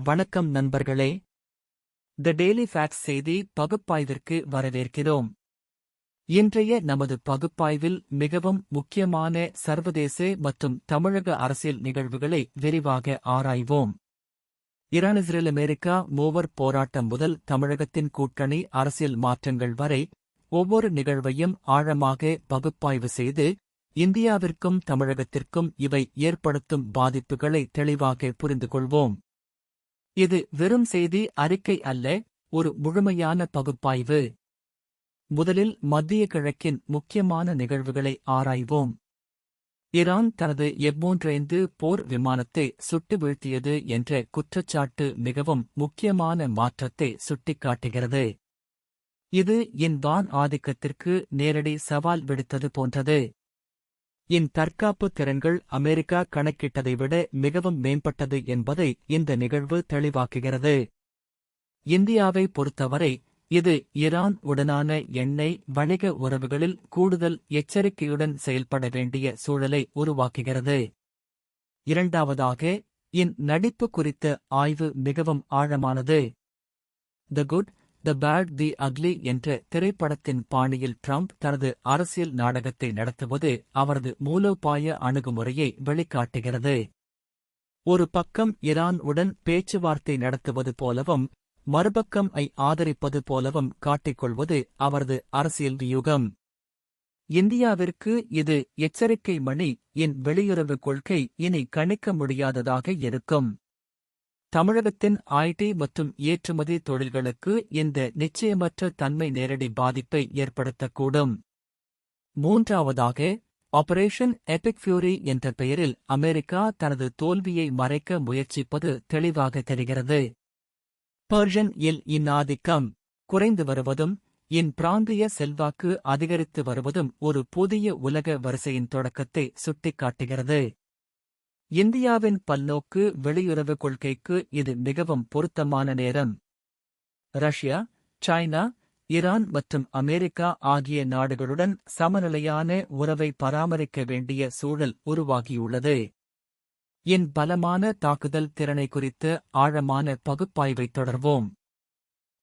வணக்கம் நண்பர்களே. தி daily facts செய்தி பகுப்பாய்விற்கு வரவேற்கிறோம். இன்றைய நமது பகுப்பாய்வில் மிகவும் முக்கியமான சர்வதேச மற்றும் தமிழக அரசியல் நிகழ்வுகளை விரிவாக ஆராய்வோம். ஈரான்-இஸ்ரேல் அமெரிக்கா மூவர் போராட்டம் முதல் தமிழகத்தின் கூட்டணி அரசியல் மாற்றங்கள் வரை ஒவ்வொரு நிகழ்வையும் ஆழமாக பகுப்பாய்வு செய்து இந்தியாவிற்கும் தமிழகத்திற்கும் இவை ஏற்படுத்தும் பாதிப்புகளை தெளிவாக புரிந்து கொள்வோம். இது வெறும் செய்தி அறிக்கை அல்ல, ஒரு முழுமையான பகுப்பாய்வு. முதலில் மத்திய கிழக்கின் முக்கியமான நிகழ்வுகளை ஆராய்வோம். ஈரான் தனது F-35 போர் விமானத்தை சுட்டு வீழ்த்தியது என்ற குற்றச்சாட்டு மிகவும் முக்கியமான மாற்றத்தை சுட்டிக்காட்டுகிறது. இது வான் ஆதிக்கத்திற்கு நேரடி சவால் விடுத்தது போன்றது. தற்காப்பு திறன்கள் அமெரிக்கா கணக்கிட்டதை விட மிகவும் மேம்பட்டது என்பதை இந்த நிகழ்வு தெளிவாக்குகிறது. இந்தியாவை பொறுத்தவரை இது ஈரான் உடனான எண்ணெய் வணிக உறவுகளில் கூடுதல் எச்சரிக்கையுடன் செயல்பட வேண்டிய சூழலை உருவாக்குகிறது. இரண்டாவதாக, நடிப்பு குறித்த ஆய்வு மிகவும் ஆழமானது. The good, the bad, the ugly என்ற திரைப்படத்தின் பாணியில் ட்ரம்ப் தனது அரசியல் நாடகத்தை நடத்துவது அவரது மூலோபாய அணுகுமுறையை வெளிக்காட்டுகிறது. ஒரு பக்கம் ஈரான் உடன் பேச்சுவார்த்தை நடத்துவது போலவும் மறுபக்கம் ஆதரிப்பது போலவும் காட்டிக்கொள்வது அவரது அரசியல் வியூகம். இந்தியாவிற்கு இது எச்சரிக்கை மணி. வெளியுறவு கொள்கை இனி கணிக்க முடியாததாக இருக்கும். தமிழகத்தின் ஐடி மற்றும் ஏற்றுமதி தொழில்களுக்கு இந்த நிச்சயமற்ற தன்மை நேரடி பாதிப்பை ஏற்படுத்தக்கூடும். மூன்றாவதாக, ஆபரேஷன் எபிக் ஃபியூரி என்ற பெயரில் அமெரிக்கா தனது தோல்வியை மறைக்க முயற்சிப்பது தெளிவாக தெரிகிறது. பெர்ஷியன் ஆதிக்கம் குறைந்து வருவதும் பிராந்திய செல்வாக்கு அதிகரித்து வருவதும் ஒரு புதிய உலக வரிசையின் தொடக்கத்தை சுட்டிக்காட்டுகிறது. இந்தியாவின் பல்நோக்கு வெளியுறவு கொள்கைக்கு இது மிகவும் பொருத்தமான நேரம். ரஷ்யா, சைனா, ஈரான் மற்றும் அமெரிக்கா ஆகிய நாடுகளுடன் சமநிலையான உறவை பராமரிக்க வேண்டிய சூழல் உருவாகியுள்ளது. பலமான தாக்குதல் திறனை குறித்த ஆழமான பகுப்பாய்வை தொடர்வோம்.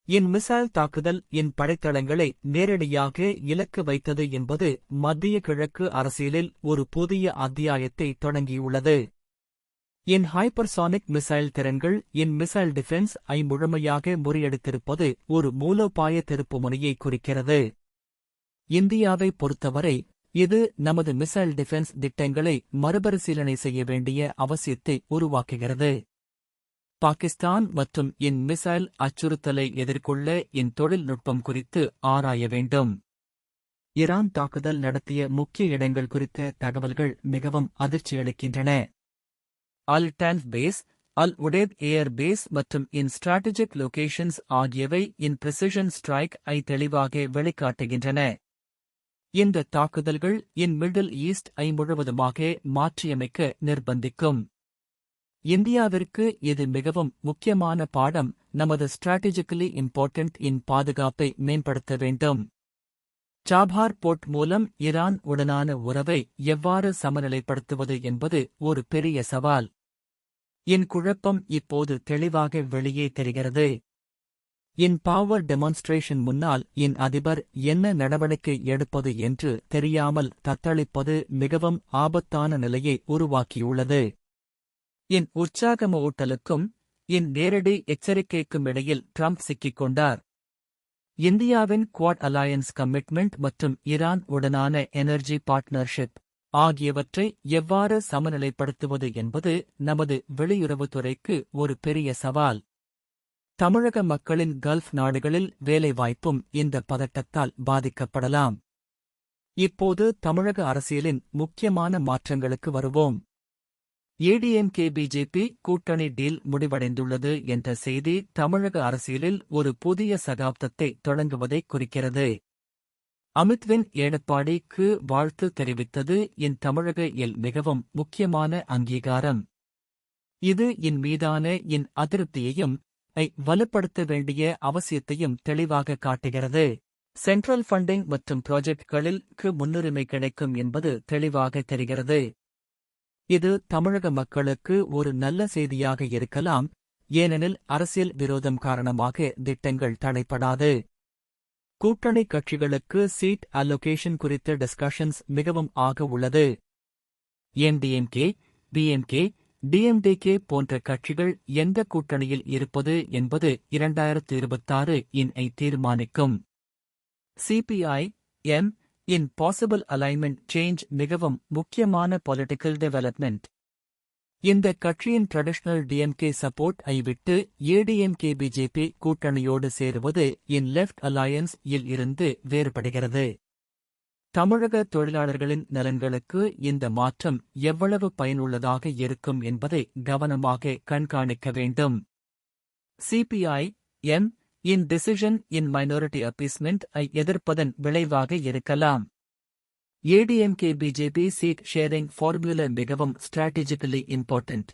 மிசைல் தாக்குதல் படைத்தளங்களை நேரடியாக இலக்கு வைத்தது என்பது மத்திய கிழக்கு அரசியலில் ஒரு புதிய அத்தியாயத்தை தொடங்கியுள்ளது. ஹைப்பர்சானிக் மிசைல் திறன்கள் மிசைல் டிஃபென்ஸ் முழுமையாக முறியடித்திருப்பது ஒரு மூலோபாய திருப்புமுனையை குறிக்கிறது. இந்தியாவை பொறுத்தவரை இது நமது மிசைல் டிஃபென்ஸ் திட்டங்களை மறுபரிசீலனை செய்ய வேண்டிய அவசியத்தை உருவாக்குகிறது. பாகிஸ்தான் மற்றும் மிசைல் அச்சுறுத்தலை எதிர்கொள்ள தொழில்நுட்பம் குறித்து ஆராய வேண்டும். ஈரான் தாக்குதல் நடத்திய முக்கிய இடங்கள் குறித்த தகவல்கள் மிகவும் அதிர்ச்சியளிக்கின்றன. அல் டான்ஃப் பேஸ், அல் உடேத் ஏர் பேஸ் மற்றும் ஸ்ட்ராட்டஜிக் லொகேஷன்ஸ் ஆகியவை பிரிசிஷன் ஸ்ட்ரைக் தெளிவாக வெளிக்காட்டுகின்றன. இந்த தாக்குதல்கள் மிடில் ஈஸ்ட் முழுவதுமாக மாற்றியமைக்க நிர்பந்திக்கும். இந்தியாவிற்கு இது மிகவும் முக்கியமான பாடம். நமது ஸ்ட்ராட்டஜிக்கலி இம்பார்ட்டன்ட் பாதுகாப்பை மேம்படுத்த வேண்டும். சாபார் போர்ட் மூலம் ஈரான் உடனான உறவை எவ்வாறு சமநிலைப்படுத்துவது என்பது ஒரு பெரிய சவால். குழப்பம் இப்போது தெளிவாக வெளியே தெரிகிறது. பவர் டெமான்ஸ்ட்ரேஷன் முன்னால் அதிபர் என்ன நடவடிக்கை எடுப்பது என்று தெரியாமல் தத்தளிப்பது மிகவும் ஆபத்தான நிலையை உருவாக்கியுள்ளது. உற்சாகமூட்டலுக்கும் நேரடி எச்சரிக்கைக்கும் இடையில் ட்ரம்ப் சிக்கிக்கொண்டார். இந்தியாவின் குவாட் அலையன்ஸ் கமிட்மெண்ட் மற்றும் ஈரான் உடனான எனர்ஜி பார்ட்னர்ஷிப் ஆகியவற்றை எவ்வாறு சமநிலைப்படுத்துவது என்பது நமது வெளியுறவுத்துறைக்கு ஒரு பெரிய சவால். தமிழக மக்களின் கல்ஃப் நாடுகளில் வேலைவாய்ப்பும் பதட்டத்தால் பாதிக்கப்படலாம். இப்போது தமிழக அரசியலின் முக்கியமான மாற்றங்களுக்கு வருவோம். ஏடிஎம்கே பிஜேபி கூட்டணி டீல் முடிவடைந்துள்ளது என்ற செய்தி தமிழக அரசியலில் ஒரு புதிய சகாப்தத்தை தொடங்குவதை குறிக்கிறது. அமித்வின் எடப்பாடிக்கு வாழ்த்து தெரிவித்தது தமிழக மிகவும் முக்கியமான அங்கீகாரம். இது மீதான அதிருப்தியையும் வலுப்படுத்த வேண்டிய அவசியத்தையும் தெளிவாக காட்டுகிறது. சென்ட்ரல் ஃபண்டிங் மற்றும் ப்ராஜெக்ட்களில் முன்னுரிமை கிடைக்கும் என்பது தெளிவாக தெரிகிறது. இது தமிழக மக்களுக்கு ஒரு நல்ல செய்தியாக இருக்கலாம். ஏனெனில் அரசியல் விரோதம் காரணமாக திட்டங்கள் தடைப்படாது. கூட்டணி கட்சிகளுக்கு சீட் அலோகேஷன் குறித்த டிஸ்கஷன்ஸ் மிகவும் ஆக உள்ளது. எம்டிஎம்கே, பிஎம்கே, டிஎம்டிகே போன்ற கட்சிகள் எந்த கூட்டணியில் இருப்பது என்பது 2026 இன் தீர்மானிக்கும். சிபிஐ எம் இன் பாசிபிள் அலைன்மெண்ட் சேஞ்ச் மிகவும் முக்கியமான பொலிட்டிக்கல் டெவலப்மெண்ட். இந்த கட்சியின் ட்ரெடிஷனல் டிஎம்கே சப்போர்ட் ஐ விட்டு ஏடிஎம்கே பிஜேபி கூட்டணியோடு சேருவது இன் லெஃப்ட் அலையன்ஸ் இல் இருந்து வேறுபடுகிறது. தமிழக தொழிலாளர்களின் நலன்களுக்கு இந்த மாற்றம் எவ்வளவு பயனுள்ளதாக இருக்கும் என்பதை கவனமாக கண்காணிக்க வேண்டும். சிபிஐ எம் இன் டிசிஷன் இன் மைனாரிட்டி அப்பீஸ்மெண்ட் ஐ எதிர்ப்பதன் விளைவாக இருக்கலாம். ADMK BJP seat sharing formula மிகவும் ஸ்ட்ராட்டஜிக்கலி இம்பார்ட்டன்ட்.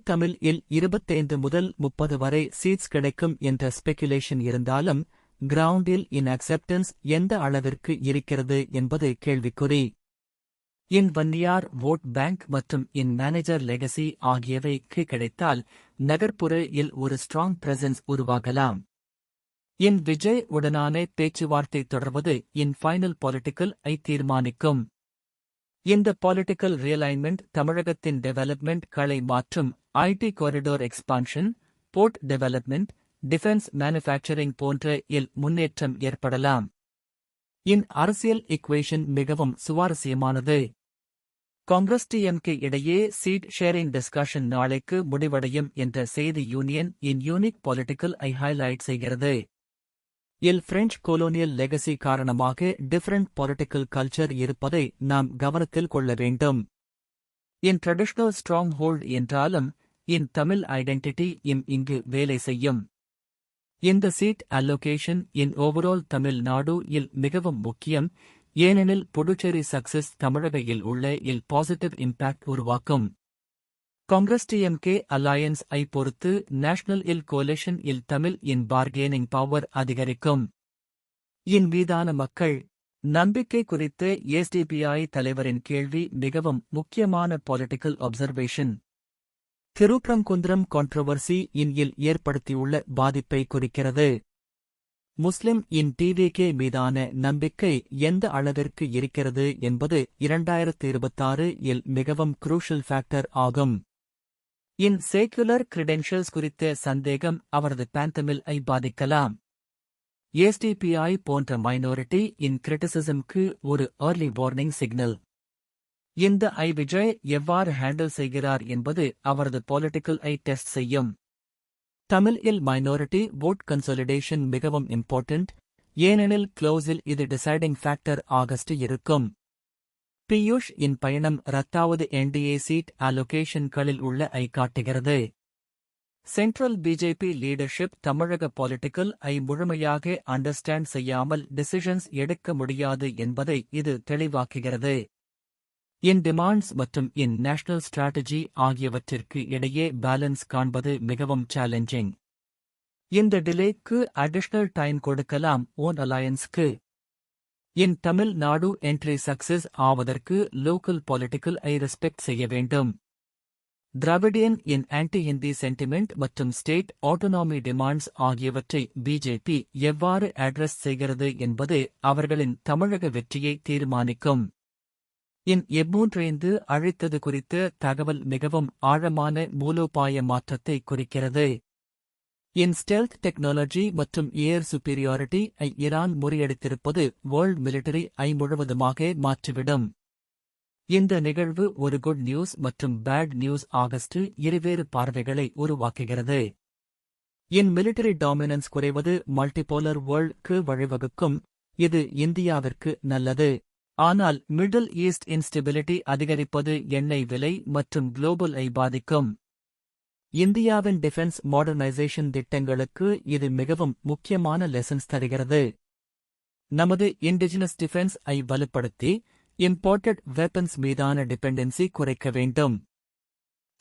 தமிழ் இல் 25 முதல் 30 வரை சீட்ஸ் கிடைக்கும் என்ற ஸ்பெகுலேஷன் இருந்தாலும் கிரவுண்டில் இன் அக்செப்டன்ஸ் எந்த அளவிற்கு இருக்கிறது என்பது கேள்விக்குறி. இன் வன்னியார் வோட் பேங்க் மற்றும் இன் மேனேஜர் லெகசி ஆகியவைக்கு கிடைத்தால் நகர்ப்புற இல் ஒரு ஸ்ட்ராங் பிரசன்ஸ் உருவாகலாம். இன் விஜய் உடனான பேச்சுவார்த்தை தொடர்வது இன் ஃபைனல் பொலிட்டிக்கல் ஐ தீர்மானிக்கும். இந்த பொலிட்டிக்கல் ரியலைன்மெண்ட் தமிழகத்தின் டெவலப்மெண்ட் களை மாற்றும். IT corridor expansion, port development, defence manufacturing போன்ற இல் முன்னேற்றம் ஏற்படலாம். இன் அரசியல் இக்குவேஷன் மிகவும் சுவாரஸ்யமானது. காங்கிரஸ் டிஎம்கே இடையே சீட் ஷேரிங் டிஸ்கஷன் நாளைக்கு முடிவடையும் என்ற செய்தி யூனியன் இன் யூனிக் பொலிட்டிக்கல் ஐ ஹைலைட் செய்கிறது. இல் பிரெஞ்சு கொலோனியல் லெகசி காரணமாக டிஃபரண்ட் பொலிட்டிக்கல் கல்ச்சர் இருப்பதை நாம் கவனத்தில் கொள்ள வேண்டும். இன் ட்ரெடிஷனல் ஸ்ட்ராங் ஹோல்ட் என்றாலும் இன் தமிழ் ஐடென்டிட்டி இங்கு வேலை செய்யும். இந்த சீட் அலோகேஷன் இன் ஓவரால் தமிழ்நாடு இல் மிகவும் முக்கியம். ஏனெனில் புதுச்சேரி சக்சஸ் தமிழக இல் உள்ள இல் பாசிட்டிவ் இம்பாக்ட் உருவாக்கும். காங்கிரஸ் டிஎம்கே அலையன்ஸ் ஐ பொறுத்து நேஷனல் இல் கோலிஷன் இல் தமிழ் இன் பார்கெனிங் பவர் அதிகரிக்கும். இன் மீதான மக்கள் நம்பிக்கை குறித்த எஸ்டிபிஐ தலைவரின் கேள்வி மிகவும் முக்கியமான பொலிட்டிக்கல் அப்சர்வேஷன். திருப்பரங்குன்றம் கான்ட்ரோவர்சி இல் ஏற்படுத்தியுள்ள பாதிப்பை குறிக்கிறது. முஸ்லிம் இன் டிவிகே மீதான நம்பிக்கை எந்த அளவிற்கு இருக்கிறது என்பது 2026 இல் மிகவும் குரூஷல் ஃபேக்டர் ஆகும். இன் சேக்குலர் கிரெடென்ஷியல்ஸ் குறித்த சந்தேகம் அவரது பேந்தமில் ஐ பாதிக்கலாம். எஸ்டிபிஐ போன்ற மைனாரிட்டி இன் கிரிட்டிசிசம்க்கு ஒரு ஏர்லி வார்னிங் சிக்னல். இந்த ஐ விஜய் எவ்வாறு ஹேண்டில் செய்கிறார் என்பது அவரது பொலிட்டிக்கல் ஐ டெஸ்ட் செய்யும். தமிழ் இல் மைனாரிட்டி வோட் கன்சாலிடேஷன் மிகவும் இம்பார்ட்டன்ட். ஏனெனில் க்ளோஸில் இது டிசைடிங் ஃபேக்டர் ஆகஸ்ட் இருக்கும். பியூஷ் இன் பயணம் ரத்தாவது என்டிஏ சீட் அலோகேஷன்களில் உள்ள ஐ காட்டுகிறது. சென்ட்ரல் பிஜேபி லீடர்ஷிப் தமிழக பொலிட்டிக்கல் ஐ முழுமையாக அண்டர்ஸ்டாண்ட் செய்யாமல் டிசிஷன்ஸ் எடுக்க முடியாது என்பதை இது தெளிவாக்குகிறது. இன் டிமாண்ட்ஸ் மற்றும் இன் நேஷனல் ஸ்ட்ராட்டஜி ஆகியவற்றிற்கு இடையே பேலன்ஸ் காண்பது மிகவும் சேலஞ்சிங். இந்த டிலேக்கு அடிஷனல் டைம் கொடுக்கலாம் ஓன் அலையன்ஸ்க்கு. இன் தமிழ்நாடு என்ட்ரி சக்சஸ் ஆவதற்கு லோக்கல் பொலிட்டிக்கல் ஐ ரெஸ்பெக்ட் செய்ய வேண்டும். திராவிடியன் இன் ஆன்டி ஹிந்தி சென்டிமெண்ட் மற்றும் ஸ்டேட் ஆட்டோனாமி டிமாண்ட்ஸ் ஆகியவற்றை பிஜேபி எவ்வாறு அட்ரஸ் செய்கிறது என்பது அவர்களின் தமிழக வெற்றியை தீர்மானிக்கும். இன் எம்மூன்றைந்து அழைத்தது குறித்த தகவல் மிகவும் ஆழமான மூலோபாய மாற்றத்தை குறிக்கிறது. இன் ஸ்டெல்த் டெக்னாலஜி மற்றும் ஏர் சுப்பீரியாரிட்டி ஐ ஈரான் முறியடித்திருப்பது வேர்ல்ட் மிலிட்டரி ஐ முழுவதுமாக மாற்றிவிடும். இந்த நிகழ்வு ஒரு குட் நியூஸ் மற்றும் பேட் நியூஸ் ஆகஸ்ட் இருவேறு பார்வைகளை உருவாக்குகிறது. இன் மிலிட்டரி டாமினன்ஸ் குறைவது மல்டிபோலர் வேர்ல்ட்க்கு வழிவகுக்கும். இது இந்தியாவிற்கு நல்லது. ஆனால் மிடில் ஈஸ்ட் இன்ஸ்டெபிலிட்டி அதிகரிப்பது எண்ணெய் விலை மற்றும் குளோபல் ஐ பாதிக்கும். இந்தியாவின் டிஃபென்ஸ் மாடர்னைசேஷன் திட்டங்களுக்கு இது மிகவும் முக்கியமான லெசன்ஸ் தருகிறது. நமது இண்டிஜினஸ் டிஃபென்ஸ் ஐ வலுப்படுத்தி இம்போர்ட்டட் வெப்பன்ஸ் மீதான டிபெண்டன்சி குறைக்க வேண்டும்.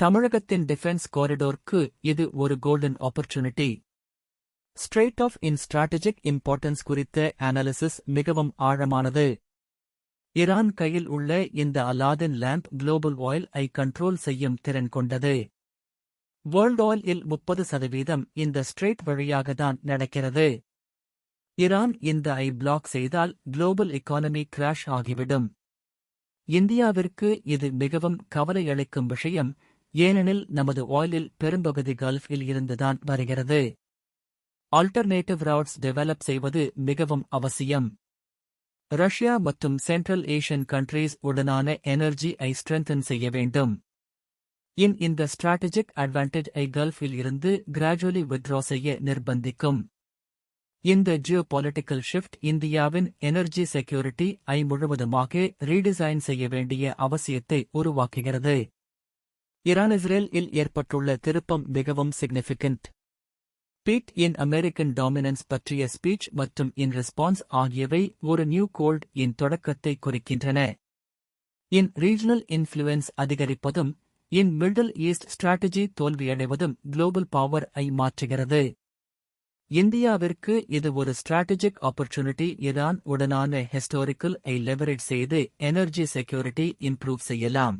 தமிழகத்தின் டிஃபென்ஸ் காரிடோருக்கு இது ஒரு கோல்டன் ஆப்பர்ச்சுனிட்டி. ஸ்ட்ரெய்ட் ஆஃப் இன் ஸ்ட்ராட்டஜிக் இம்பார்ட்டன்ஸ் குறித்த அனாலிசிஸ் மிகவும் ஆழமானது. ஈரான் கையில் உள்ள இந்த அலாதின் லேம்ப் குளோபல் ஆயில் ஐ கண்ட்ரோல் செய்யும் திறன் கொண்டது. வேர்ல்ட் ஆயில் இல் 30% இந்த ஸ்ட்ரெய்ட் வழியாக தான் நடக்கிறது. ஈரான் இந்த பிளாக் செய்தால் குளோபல் எக்கானமி கிராஷ் ஆகிவிடும். இந்தியாவிற்கு இது மிகவும் கவலையளிக்கும் விஷயம், ஏனெனில் நமது ஆயிலில் பெரும்பகுதி கல்ஃபில் இருந்துதான் வருகிறது. ஆல்டர்னேட்டிவ் ரவுட்ஸ் டெவலப் செய்வது மிகவும் அவசியம். ரஷ்யா மற்றும் சென்ட்ரல் ஏஷியன் கண்ட்ரீஸ் உடனான எனர்ஜி ஸ்ட்ரென்தன் செய்ய வேண்டும். இந்த ஸ்ட்ராட்டஜிக் அட்வான்டேஜ் கல்ஃபில் இருந்து கிராஜுவலி வித்ட்ரா செய்ய நிர்பந்திக்கும். இந்த ஜியோபாலிட்டிக்கல் ஷிஃப்ட் இந்தியாவின் எனர்ஜி செக்யூரிட்டி முழுவதுமாக ரீடிசைன் செய்ய வேண்டிய அவசியத்தை உருவாக்குகிறது. ஈரான் இஸ்ரேல் இல் ஏற்பட்டுள்ள திருப்பம் மிகவும் சிக்னிஃபிகண்ட். பீட் இன் அமெரிக்கன் டாமினன்ஸ் பற்றிய ஸ்பீச் மற்றும் இன் ரெஸ்பான்ஸ் ஆகியவை ஒரு நியூ கோல்ட் இன் தொடக்கத்தை குறிக்கின்றன. ரீஜனல் இன்ஃப்ளூயன்ஸ் அதிகரிப்பதும் மிடில் ஈஸ்ட் ஸ்ட்ராட்டஜி தோல்வியடைவதும் குளோபல் பவர் மாற்றுகிறது. இந்தியாவிற்கு இது ஒரு ஸ்ட்ராட்டஜிக் ஆப்பர்ச்சுனிட்டி. ஈரான் உடனான ஹிஸ்டாரிக்கல் லெவரேஜ் செய்து எனர்ஜி செக்யூரிட்டி இம்ப்ரூவ் செய்யலாம்.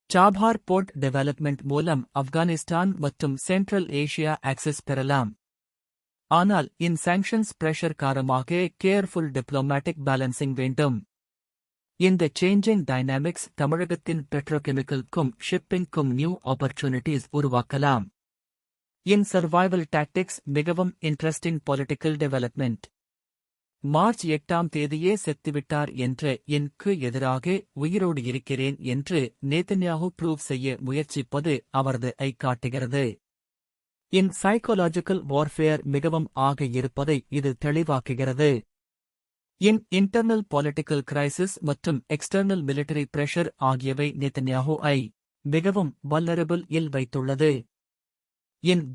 சாபார் போர்ட் டெவலப்மெண்ட் மூலம் ஆப்கானிஸ்தான் மற்றும் சென்ட்ரல் ஏஷியா ஆக்சஸ் பெறலாம். ஆனால் சாங்ஷன்ஸ் பிரஷர் காரணமாக கேர்ஃபுல் டிப்ளோமேட்டிக் பேலன்சிங் வேண்டும். இந்த சேஞ்சிங் டைனாமிக்ஸ் தமிழகத்தின் பெட்ரோகெமிக்கலுக்கும் ஷிப்பிங்க்கும் நியூ ஆப்பர்ச்சுனிட்டிஸ் உருவாக்கலாம். சர்வைவல் டாக்டிக்ஸ் மிகவும் இன்ட்ரெஸ்டிங் பொலிட்டிக்கல் டெவலப்மெண்ட். மார்ச் 8ஆம் தேதியே செத்துவிட்டார் என்ற க்கு எதிராக உயிரோடு இருக்கிறேன் என்று நேதன்யாகு ப்ரூவ் செய்ய முயற்சிப்பது அவரது காட்டுகிறது. சைக்கோலாஜிக்கல் வார்ஃபேர் மிகவும் ஆக இருப்பதை இது தெளிவாக்குகிறது. இன்டர்னல் பொலிட்டிக்கல் கிரைசிஸ் மற்றும் எக்ஸ்டர்னல் மிலிட்டரி பிரஷர் ஆகியவை நேதன்யாகு மிகவும் வல்லரபிள் இல் வைத்துள்ளது.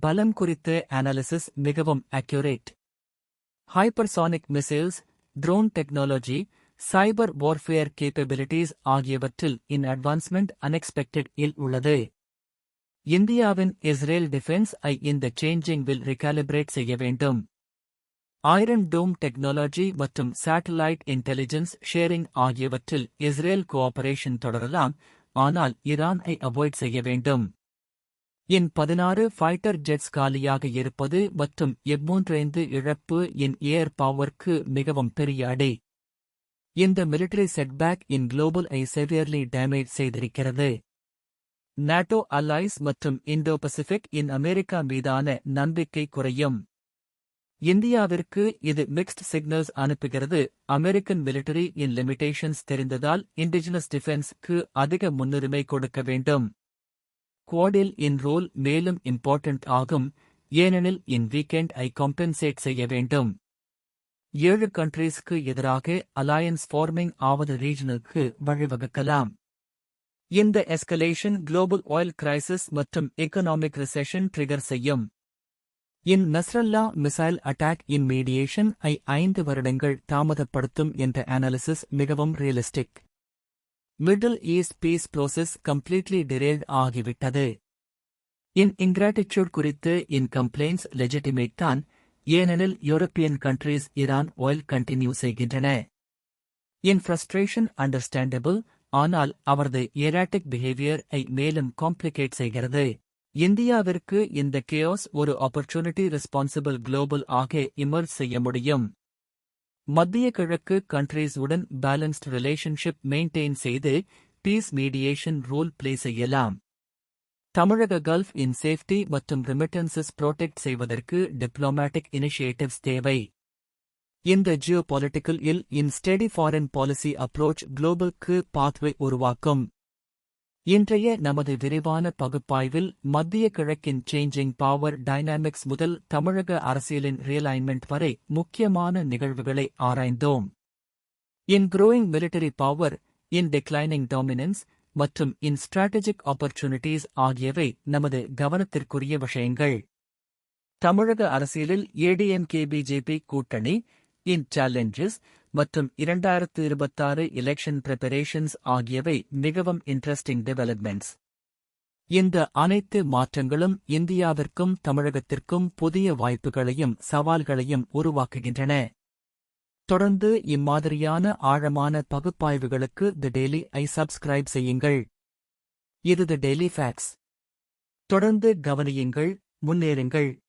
பலம் குறித்த அனாலிசிஸ் மிகவும் accurate. Hypersonic missiles, drone technology, cyber warfare capabilities ஆகியவற்றில் அட்வான்ஸ்மெண்ட் அன்எக்ஸ்பெக்டட் இல் உள்ளது. இந்தியாவின் இஸ்ரேல் டிஃபென்ஸ் இந்த சேஞ்சிங் வில் ரிகாலிபிரேட் செய்ய வேண்டும். ஐரன் டோம் டெக்னாலஜி மற்றும் சேட்டலைட் இன்டெலிஜென்ஸ் ஷேரிங் ஆகியவற்றில் இஸ்ரேல் கோஆபரேஷன் தொடரலாம், ஆனால் ஈரான் அவாய்ட் செய்ய வேண்டும். 16 ஃபைட்டர் ஜெட்ஸ் காலியாக இருப்பது மற்றும் F-35 இழப்பு ஏர் பவர்க்கு மிகவும் பெரிய அடி. இந்த மிலிட்டரி செட்பேக் குளோபல் செவியர்லி டேமேஜ் செய்திருக்கிறது. நாட்டோ அலைஸ் மற்றும் இந்தோ பசிபிக் அமெரிக்கா மீதான நம்பிக்கை குறையும். இந்தியாவிற்கு இது மிக்ஸ்ட் சிக்னல்ஸ் அனுப்புகிறது. அமெரிக்கன் மிலிட்டரி லிமிடேஷன்ஸ் தெரிந்ததால் இண்டிஜினஸ் டிஃபென்ஸ்க்கு அதிக முன்னுரிமை கொடுக்க வேண்டும். குவாடில் ரோல் மேலும் இம்பார்ட்டன்ட் ஆகும், ஏனெனில் வீக்கெண்ட் காம்பன்சேட் செய்ய வேண்டும். 7 கண்ட்ரீஸ்க்கு எதிராக அலையன்ஸ் ஃபார்மிங் ஆவது ரீஜனுக்கு வழிவகுக்கலாம். இந்த எஸ்கலேஷன் குளோபல் ஆயில் கிரைசிஸ் மற்றும் எக்கனாமிக் ரிசெஷன் ட்ரிகர் செய்யும். நஸ்ரல்லா மிசைல் அட்டாக் மீடியேஷன் 5 வருடங்கள் தாமதப்படுத்தும் என்ற அனாலிசிஸ் மிகவும் realistic. Middle east peace process completely derailed ஆகிவிட்டது. இன்கிராட்டிட்யூட் குறித்து கம்ப்ளைண்ட்ஸ் லெஜிட்டிமேட் தான், ஏனெனில் European countries Iran oil continue செய்கின்றன. ஃப்ரஸ்ட்ரேஷன் அண்டர்ஸ்டாண்டபிள், ஆனால் அவரது எராட்டிக் பிஹேவியர் மேலும் காம்ப்ளிகேட் செய்கிறது. இந்தியாவிற்கு இந்த கேயோஸ் ஒரு ஆப்பர்ச்சுனிட்டி. ரெஸ்பான்சிபிள் குளோபல் ஆக இமர்ஜ் செய்ய முடியும். மத்திய கிழக்கு கண்ட்ரீஸ் உடன் பேலன்ஸ்ட் ரிலேஷன்ஷிப் மெயின்டைன் செய்து பீஸ் மீடியேஷன் ரோல் பிளே செய்யலாம். தமிழக கல்ஃப் சேஃப்டி மற்றும் ரெமிட்டன்சஸ் புரோடெக்ட் செய்வதற்கு டிப்ளோமேட்டிக் இனிஷியேட்டிவ்ஸ் தேவை. இந்த geopolitical steady foreign policy approach குளோபலுக்கு பாத்வே உருவாக்கும். இன்றைய நமது விரிவான பகுப்பாய்வில் மத்திய கிழக்கின் சேஞ்சிங் பவர் டைனாமிக்ஸ் முதல் தமிழக அரசியலின் ரியலைன்மெண்ட் வரை முக்கியமான நிகழ்வுகளை ஆராய்ந்தோம். Growing military power, declining dominance மற்றும் ஸ்ட்ராட்டஜிக் ஆப்பர்ச்சுனிட்டிஸ் ஆகியவை நமது கவனத்திற்குரிய விஷயங்கள். தமிழக அரசியலில் ஏடிஎம்கே பிஜேபி கூட்டணி, சேலஞ்சஸ் மற்றும் 2026 எலெக்ஷன் பிரிப்பரேஷன்ஸ் ஆகியவை மிகவும் இன்ட்ரெஸ்டிங் டெவலப்மெண்ட்ஸ். இந்த அனைத்து மாற்றங்களும் இந்தியாவிற்கும் தமிழகத்திற்கும் புதிய வாய்ப்புகளையும் சவால்களையும் உருவாக்குகின்றன. தொடர்ந்து இம்மாதிரியான ஆழமான பகுப்பாய்வுகளுக்கு தி டெய்லி சப்ஸ்கிரைப் செய்யுங்கள். இது தி டெய்லி ஃபேக்ட்ஸ். தொடர்ந்து கவனியுங்கள், முன்னேறுங்கள்.